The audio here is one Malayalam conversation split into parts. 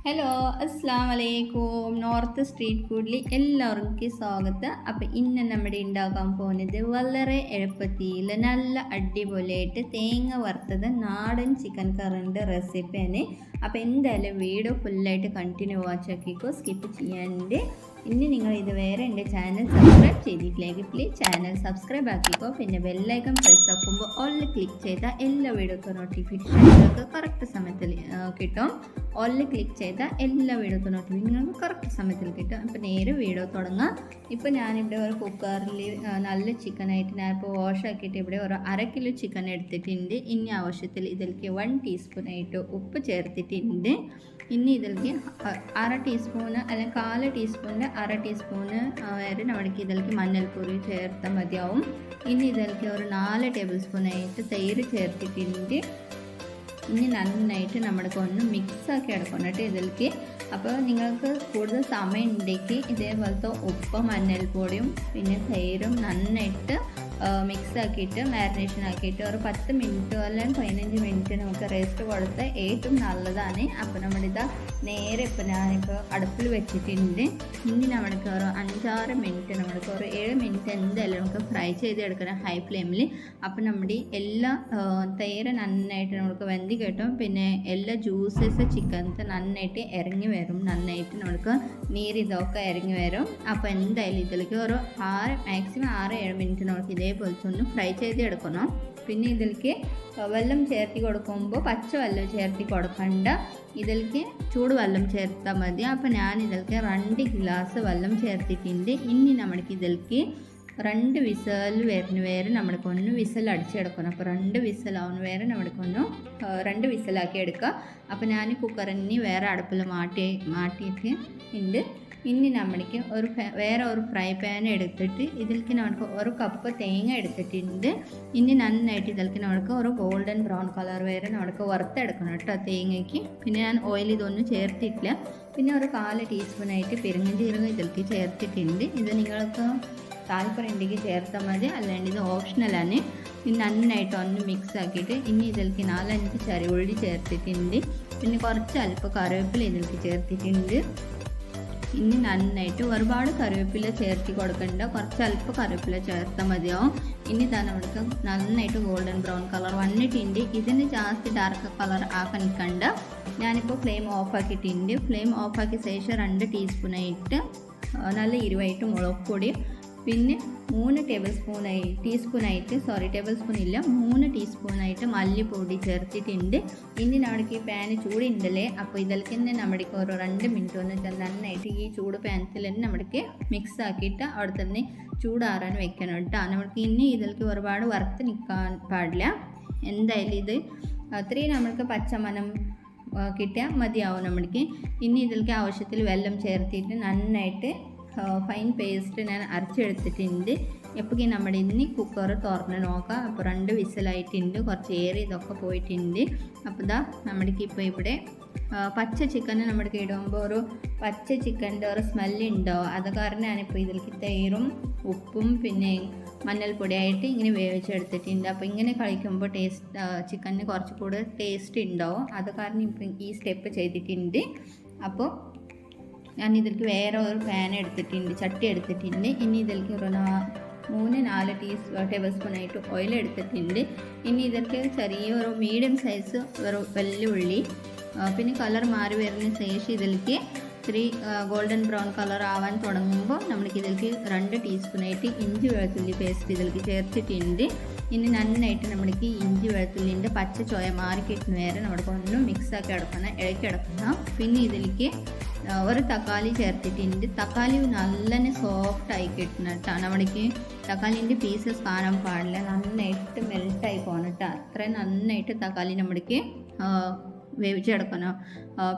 ഹലോ അസ്സാം വലൈക്കും. നോർത്ത് സ്ട്രീറ്റ് ഫുഡിൽ എല്ലാവർക്കും സ്വാഗതം. അപ്പോൾ ഇന്ന് നമ്മുടെ ഉണ്ടാക്കാൻ പോകുന്നത് വളരെ എളുപ്പത്തിൽ നല്ല അടിപൊളിയായിട്ട് തേങ്ങ വറുത്തത് നാടൻ ചിക്കൻ കറിൻ്റെ റെസിപ്പിയാണ്. അപ്പോൾ എന്തായാലും വീഡിയോ ഫുള്ളായിട്ട് കണ്ടിന്യൂ വാച്ച് ആക്കിക്കോ, സ്കിപ്പ് ചെയ്യാണ്ട്. ഇനി നിങ്ങൾ ഇതുവരെ എൻ്റെ ചാനൽ സബ്സ്ക്രൈബ് ചെയ്തിട്ടില്ലെങ്കിൽ പ്ലീസ് ചാനൽ സബ്സ്ക്രൈബ് ആക്കിക്കോ. പിന്നെ ബെല്ലൈക്കൺ പ്രസ് ആക്കുമ്പോൾ ഓൾ ക്ലിക്ക് ചെയ്താൽ എല്ലാ വീഡിയോക്കും നോട്ടിഫിക്കേഷൻ നിങ്ങൾക്ക് കറക്റ്റ് സമയത്തിൽ കിട്ടും. ഓൾ ക്ലിക്ക് ചെയ്താൽ എല്ലാ വീഡിയോക്കും നോട്ടിഫിക്കേഷൻ നിങ്ങൾക്ക് കറക്റ്റ് സമയത്തിൽ കിട്ടും. അപ്പോൾ നേരെ വീഡിയോ തുടങ്ങാം. ഇപ്പോൾ ഞാനിവിടെ ഒരു കുക്കറിൽ നല്ല ചിക്കനായിട്ട് ഞാനിപ്പോൾ വാഷ് ആക്കിയിട്ട് ഇവിടെ ഒരു 1/2 കിലോ ചിക്കൻ എടുത്തിട്ടുണ്ട്. ഇനി ആവശ്യത്തിൽ ഇതിലേക്ക് 1 ടീസ്പൂണായിട്ട് ഉപ്പ് ചേർത്തിട്ടുണ്ട്. ഇനി ഇതിലേക്ക് 1/2 ടീസ്പൂണ് അല്ലെങ്കിൽ 1/4 ടീസ്പൂണിൻ്റെ 1/2 ടീസ്പൂണ് വരെ നമ്മൾക്ക് ഇതിലേക്ക് മഞ്ഞൾപ്പൊടി ചേർത്താൽ മതിയാവും. ഇനി ഇതിലേക്ക് ഒരു 4 ടേബിൾ സ്പൂണായിട്ട് തൈര് ചേർത്തിട്ടുണ്ട്. ഇനി നന്നായിട്ട് നമ്മൾക്ക് ഒന്ന് മിക്സാക്കി എടുക്കണം കേട്ടോ ഇതിലേക്ക്. അപ്പോൾ നിങ്ങൾക്ക് കൂടുതൽ സമയം ഉണ്ടെങ്കിൽ ഇതേപോലത്തെ ഉപ്പ് മഞ്ഞൾപ്പൊടിയും പിന്നെ തൈരും നന്നായിട്ട് മിക്സ് ആക്കിയിട്ട് മാരിനേഷൻ ആക്കിയിട്ട് ഒരു 10 മിനിറ്റ് അല്ലെങ്കിൽ 15 മിനിറ്റ് നമുക്ക് റെസ്റ്റ് കൊടുത്താൽ ഏറ്റവും നല്ലതാണ്. അപ്പോൾ നമ്മളിതാ നേരെ ഇപ്പോൾ ഞാനിപ്പോൾ അടുപ്പിൽ വെച്ചിട്ടുണ്ട്. ഇനി നമ്മൾക്ക് ഒരു 5-6 മിനിറ്റ് നമ്മൾക്ക് ഒരു 7 മിനിറ്റ് എന്തായാലും നമുക്ക് ഫ്രൈ ചെയ്തെടുക്കണം ഹൈ ഫ്ലെയിമിൽ. അപ്പോൾ നമ്മുടെ എല്ലാ തൈര് നന്നായിട്ട് നമുക്ക് വെന്ത് കിട്ടും. പിന്നെ എല്ലാ ജ്യൂസസ് ചിക്കൻസ് നന്നായിട്ട് ഇറങ്ങി വരും, നന്നായിട്ട് നമുക്ക് നീരിതൊക്കെ ഇറങ്ങി വരും. അപ്പോൾ എന്തായാലും ഇതിലേക്ക് ഒരു മാക്സിമം 6-7 മിനിറ്റ് നമുക്ക് ഇതേപോലത്തെ ഒന്ന് ഫ്രൈ ചെയ്തെടുക്കണം. പിന്നെ ഇതിലേക്ക് വെള്ളം ചേർത്തി കൊടുക്കുമ്പോൾ പച്ച വെള്ളം ചേർത്തി കൊടുക്കണ്ട, ഇതിലേക്ക് ചൂടുവെള്ളം ചേർത്താൽ മതി. അപ്പോൾ ഞാൻ ഇതിലേക്ക് 2 ഗ്ലാസ് വെള്ളം ചേർത്തിട്ടുണ്ട്. ഇനി നമ്മൾക്ക് ഇതിലേക്ക് 2 വിസൽ വരുന്ന വരെ നമ്മൾക്കൊന്ന് വിസൽ അടിച്ചെടുക്കണം. അപ്പോൾ 2 വിസലാവുന്ന വരെ നമ്മൾക്കൊന്ന് 2 വിസലാക്കി എടുക്കുക. അപ്പോൾ ഞാൻ കുക്കറിന് വേറെ അടുപ്പിൽ മാറ്റിയിട്ട് ഉണ്ട്. ഇനി നമ്മൾക്ക് വേറെ ഒരു ഫ്രൈ പാൻ എടുത്തിട്ട് ഇതിലേക്ക് നമുക്ക് 1 കപ്പ് തേങ്ങ എടുത്തിട്ടുണ്ട്. ഇനി നന്നായിട്ട് ഇതിലേക്ക് നമുക്ക് ഒരു ഗോൾഡൻ ബ്രൗൺ കളർ വരെ നമുക്ക് വറുത്തെടുക്കണം കേട്ടോ തേങ്ങയ്ക്ക്. പിന്നെ ഞാൻ ഓയിൽ ഇതൊന്നും ചേർത്തിട്ടില്ല. പിന്നെ ഒരു 1/4 ടീസ്പൂണായിട്ട് പെരുംജീരകം ഇതിലേക്ക് ചേർത്തിട്ടുണ്ട്. ഇത് നിങ്ങൾക്ക് താല്പര്യം ഉണ്ടെങ്കിൽ ചേർത്താൽ മതി, അല്ലാണ്ട് ഇത് ഓപ്ഷണലാണ്. ഇനി നന്നായിട്ട് ഒന്ന് മിക്സ് ആക്കിയിട്ട് ഇനി ഇതിലേക്ക് 4-5 ചെറിയുള്ളി ചേർത്തിട്ടുണ്ട്. പിന്നെ കുറച്ച് അല്പം കറിവേപ്പില ഇതിലേക്ക് ചേർത്തിട്ടുണ്ട്. ഇനി നന്നായിട്ട് ഒരുപാട് കറിവേപ്പില ചേർത്തി കൊടുക്കണ്ട, കുറച്ച് അല്പം കറിവേപ്പില ചേർത്താൽ മതിയാവും. ഇനി തന്നെ നമുക്ക് നന്നായിട്ട് ഗോൾഡൻ ബ്രൗൺ കളർ വന്നിട്ടുണ്ട്. ഇതിന് ജാസ്തി ഡാർക്ക് കളർ ആക്കാൻ നിൽക്കണ്ട. ഞാനിപ്പോൾ ഫ്ലെയിം ഓഫാക്കിയിട്ടുണ്ട്. ഫ്ലെയിം ഓഫാക്കിയ ശേഷം 2 ടീസ്പൂണായിട്ട് നല്ല ഇരുവായിട്ട് മുളക് പൊടി, പിന്നെ 3 ടേബിൾ ടീസ്പൂണായിട്ട് മല്ലിപ്പൊടി ചേർത്തിട്ടുണ്ട്. ഇനി നമ്മൾക്ക് ഈ പാന് ചൂടുണ്ടല്ലേ, അപ്പോൾ ഇതിലേക്ക് തന്നെ നമ്മൾക്ക് ഒരു 2 മിനിറ്റ് ഒന്ന് നന്നായിട്ട് ഈ ചൂട് പാനത്തിൽ തന്നെ നമ്മൾക്ക് മിക്സ് ആക്കിയിട്ട് അവിടെ തന്നെ ചൂടാറാൻ വെക്കണം കേട്ടോ. നമ്മൾക്ക് ഇനി ഇതിലേക്ക് ഒരുപാട് വറുത്ത് നിൽക്കാൻ പാടില്ല. എന്തായാലും ഇത് അത്രയും നമ്മൾക്ക് പച്ചമണം കിട്ടിയാൽ മതിയാവും നമ്മൾക്ക്. ഇനി ഇതിലേക്ക് ആവശ്യത്തിൽ വെള്ളം ചേർത്തിട്ട് നന്നായിട്ട് ഫൈൻ പേസ്റ്റ് ഞാൻ അരച്ചെടുത്തിട്ടുണ്ട്. എപ്പോഴും നമ്മുടെ ഇനി കുക്കർ തുറന്ന് നോക്കാം. അപ്പോൾ 2 വിസിലായിട്ടുണ്ട്, കുറച്ച് ഏറി ഇതൊക്കെ പോയിട്ടുണ്ട്. അപ്പോൾ ഇതാ നമ്മൾക്ക് ഇപ്പോൾ ഇവിടെ പച്ച ചിക്കൻ നമ്മൾക്ക് ഇടുമ്പോൾ ഒരു പച്ച ചിക്കൻ്റെ ഒരു സ്മെല്ലുണ്ടാവും. അത് കാരണം ഞാനിപ്പോൾ ഇതിലേക്ക് തൈരും ഉപ്പും പിന്നെ മഞ്ഞൾപ്പൊടിയായിട്ട് ഇങ്ങനെ വേവിച്ചെടുത്തിട്ടുണ്ട്. അപ്പോൾ ഇങ്ങനെ കഴിക്കുമ്പോൾ ചിക്കനിന് കുറച്ചുകൂടെ ടേസ്റ്റ് ഉണ്ടാവും. അത് കാരണം ഇപ്പം ഈ സ്റ്റെപ്പ് ചെയ്തിട്ടുണ്ട്. അപ്പോൾ ഞാൻ ഇതിലേക്ക് വേറെ ഒരു പാൻ എടുത്തിട്ടുണ്ട്, ചട്ടി എടുത്തിട്ടുണ്ട്. ഇനി ഇതിലേക്ക് ഒരു 3-4 ടേബിൾ സ്പൂണായിട്ട് ഓയിൽ എടുത്തിട്ടുണ്ട്. ഇനി ഇതിലേക്ക് ചെറിയൊരു മീഡിയം സൈസ് ഒരു വെല്ലുള്ളി, പിന്നെ കളർ മാറി വരുന്ന ശേഷം ഇതിലേക്ക് ഗോൾഡൻ ബ്രൗൺ കളർ ആവാൻ തുടങ്ങുമ്പോൾ നമ്മൾക്ക് ഇതിലേക്ക് 2 ടീസ്പൂണായിട്ട് ഇഞ്ചി വെളുത്തുള്ളി പേസ്റ്റ് ഇതിലേക്ക് ചേർത്തിട്ടുണ്ട്. ഇനി നന്നായിട്ട് നമ്മൾക്ക് ഇഞ്ചി വെളുത്തുള്ളിൻ്റെ പച്ച ചോയ മാറി കിട്ടുന്ന വരെ നമ്മൾക്ക് ഒന്ന് മിക്സാക്കി ഇളക്കിയെടുക്കണം. പിന്നെ ഇതിലേക്ക് ഒരു തക്കാളി ചേർത്തിട്ടുണ്ട്. തക്കാളി നല്ലനെ സോഫ്റ്റായി കിട്ടണം കേട്ടോ. നമ്മൾക്ക് തക്കാളിൻ്റെ പീസസ് കാണാൻ പാടില്ല, നന്നായിട്ട് മെൽട്ടായി പോകണം കേട്ടോ. അത്രയും നന്നായിട്ട് തക്കാളി നമ്മൾക്ക് വേവിച്ചെടുക്കണം.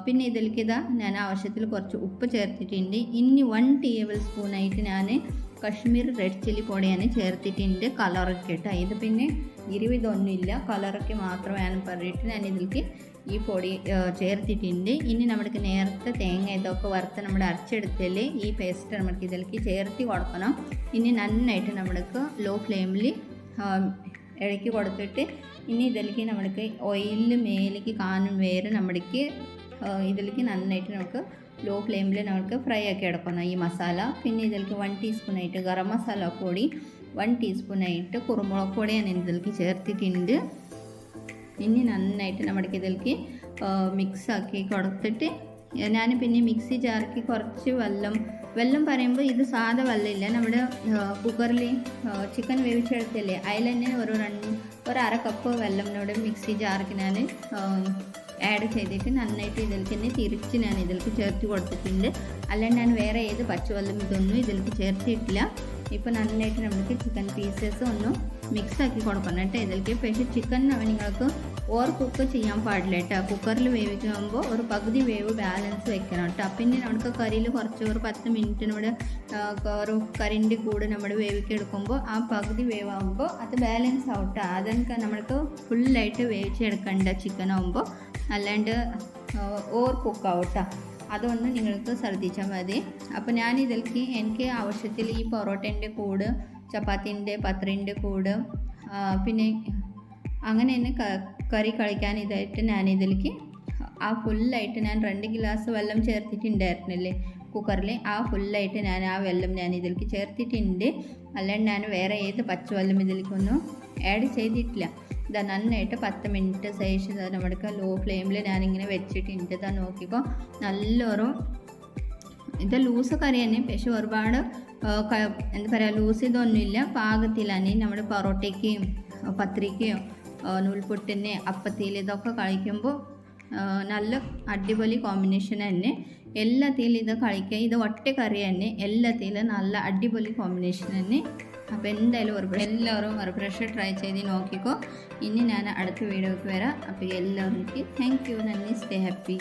പിന്നെ ഇതിലേക്ക് ഞാൻ ആവശ്യത്തിൽ കുറച്ച് ഉപ്പ് ചേർത്തിട്ടുണ്ട്. ഇനി 1 ടേബിൾ സ്പൂണായിട്ട് ഞാൻ കശ്മീർ റെഡ് ചില്ലി പൊടിയാണ് ചേർത്തിട്ടുണ്ട്, കളറൊക്കെ കേട്ടോ. ഇത് പിന്നെ ഇതൊന്നുമില്ല, കളറൊക്കെ മാത്രമാണ് പറഞ്ഞിട്ട് ഞാൻ ഇതിലേക്ക് ഈ പൊടി ചേർത്തിട്ടുണ്ട്. ഇനി നമുക്ക് നേരത്തെ തേങ്ങ ഇതൊക്കെ വറുത്ത് നമ്മൾ അരച്ചെടുത്തല്ലേ ഈ പേസ്റ്റ് നമുക്ക് ഇതിലേക്ക് ചേർത്തി കൊടുക്കണം. ഇനി നന്നായിട്ട് നമ്മൾക്ക് ലോ ഫ്ലെയിമിൽ ഇളക്കി കൊടുത്തിട്ട് ഇനി ഇതിലേക്ക് നമ്മൾക്ക് ഓയിലിൽ മേലേക്ക് കാണും വരെ നമ്മൾക്ക് ഇതിലേക്ക് നന്നായിട്ട് നമുക്ക് ലോ ഫ്ലെയിമിൽ നമുക്ക് ഫ്രൈ ആക്കി എടുക്കണം ഈ മസാല. പിന്നെ ഇതിലേക്ക് 1 ടീസ്പൂണായിട്ട് ഗരം മസാല പൊടി, 1 ടീസ്പൂണായിട്ട് കുരുമുളക് പൊടി ഞാൻ ഇതിലേക്ക് ചേർത്തിട്ടുണ്ട്. ഇനി നന്നായിട്ട് നമ്മുടെ ഇതിലേക്ക് മിക്സാക്കി കൊടുത്തിട്ട് ഞാൻ പിന്നെ മിക്സി ജാറിക്ക് കുറച്ച് വെള്ളം പറയുമ്പോൾ ഇത് സാധാ വെള്ളമില്ല, നമ്മുടെ കുക്കറിൽ ചിക്കൻ വേവിച്ചെടുത്തില്ലേ അതിൽ തന്നെ ഒരു അര കപ്പ് വെള്ളത്തിനോട് മിക്സി ജാറിക്ക് ഞാൻ ആഡ് ചെയ്തിട്ട് നന്നായിട്ട് ഇതിലേക്ക് തന്നെ തിരിച്ച് ഞാൻ ഇതിലേക്ക് ചേർത്ത് കൊടുത്തിട്ടുണ്ട്. അല്ലാണ്ട് ഞാൻ വേറെ ഏത് പച്ചവെള്ളം ഇതൊന്നും ഇതിലേക്ക് ചേർത്തിട്ടില്ല. ഇപ്പോൾ നന്നായിട്ട് നമുക്ക് ചിക്കൻ പീസസ് ഒന്ന് മിക്സാക്കി കൊടുക്കണം കേട്ടോ ഇതിലേക്ക്. പക്ഷേ ചിക്കൻ നിങ്ങൾക്ക് ഓവർ കുക്ക് ചെയ്യാൻ പാടില്ല കേട്ടോ. കുക്കറിൽ വേവിക്കുമ്പോൾ ഒരു പകുതി വേവ് ബാലൻസ് വെക്കണം കേട്ടോ. പിന്നെ നമുക്ക് കറിയിൽ കുറച്ച് ഒരു 10 മിനിറ്റിനോട് ഒരു കറിൻ്റെ കൂടെ നമ്മൾ വേവിക്കെടുക്കുമ്പോൾ ആ പകുതി വേവാകുമ്പോൾ അത് ബാലൻസ് ആവട്ടെ. അതൊക്കെ നമ്മൾക്ക് ഫുള്ളായിട്ട് വേവിച്ചെടുക്കേണ്ട ചിക്കൻ ആകുമ്പോൾ, അല്ലാണ്ട് ഓവർ കുക്ക് ആവട്ടെ. അതൊന്ന് നിങ്ങൾക്ക് ശ്രദ്ധിച്ചാൽ മതി. അപ്പോൾ ഞാൻ ഇതിലേക്ക് എനിക്ക് ആവശ്യത്തിൽ ഈ പൊറോട്ടേൻ്റെ കൂട്, ചപ്പാത്തിൻ്റെ പത്രിൻ്റെ കൂട്, പിന്നെ അങ്ങനെ തന്നെ കറി കളിക്കാൻ ഇതായിട്ട് ഞാൻ ഇതിലേക്ക് ആ ഫുള്ളായിട്ട് ഞാൻ 2 ഗ്ലാസ് വെള്ളം ചേർത്തിട്ടുണ്ടായിരുന്നില്ലേ കുക്കറിൽ, ആ ഫുള്ളായിട്ട് ഞാൻ ആ വെള്ളം ഞാൻ ഇതിലേക്ക് ചേർത്തിട്ടുണ്ട്. അല്ലാണ്ട് ഞാൻ വേറെ ഏത് പച്ചവെള്ളം ഇതിലേക്കൊന്നും ആഡ് ചെയ്തിട്ടില്ല. ഇതാ നന്നായിട്ട് 10 മിനിറ്റ് ശേഷം നമ്മുടെ ലോ ഫ്ലെയിമിൽ ഞാനിങ്ങനെ വെച്ചിട്ടുണ്ട്. ഇതാ നോക്കിക്കോ, നല്ലൊരു ഇത് ലൂസ് കറി തന്നെ, പക്ഷെ ഒരുപാട് എന്താ പറയുക ലൂസ് ഇതൊന്നുമില്ല, പാകത്തിലാണ്. നമ്മുടെ പൊറോട്ടയ്ക്കും പത്രിക്കയോ നൂൽപുട്ടിന് അപ്പത്തിൽ ഇതൊക്കെ കഴിക്കുമ്പോൾ നല്ല അടിപൊളി കോമ്പിനേഷൻ തന്നെ. എല്ലാത്തിലും ഇത് കഴിക്കുക, ഇത് ഒറ്റ കറി തന്നെ, എല്ലാത്തിലും നല്ല അടിപൊളി കോമ്പിനേഷൻ തന്നെ. അപ്പോൾ എന്തായാലും എല്ലാവരും ഒരു പ്രാവശ്യം ട്രൈ ചെയ്ത് നോക്കിക്കോ. ഇനി ഞാൻ അടുത്ത വീഡിയോയ്ക്ക് വരാം. അപ്പോൾ എല്ലാവർക്കും താങ്ക് യു, നന്ദി, സ്റ്റേ ഹാപ്പി.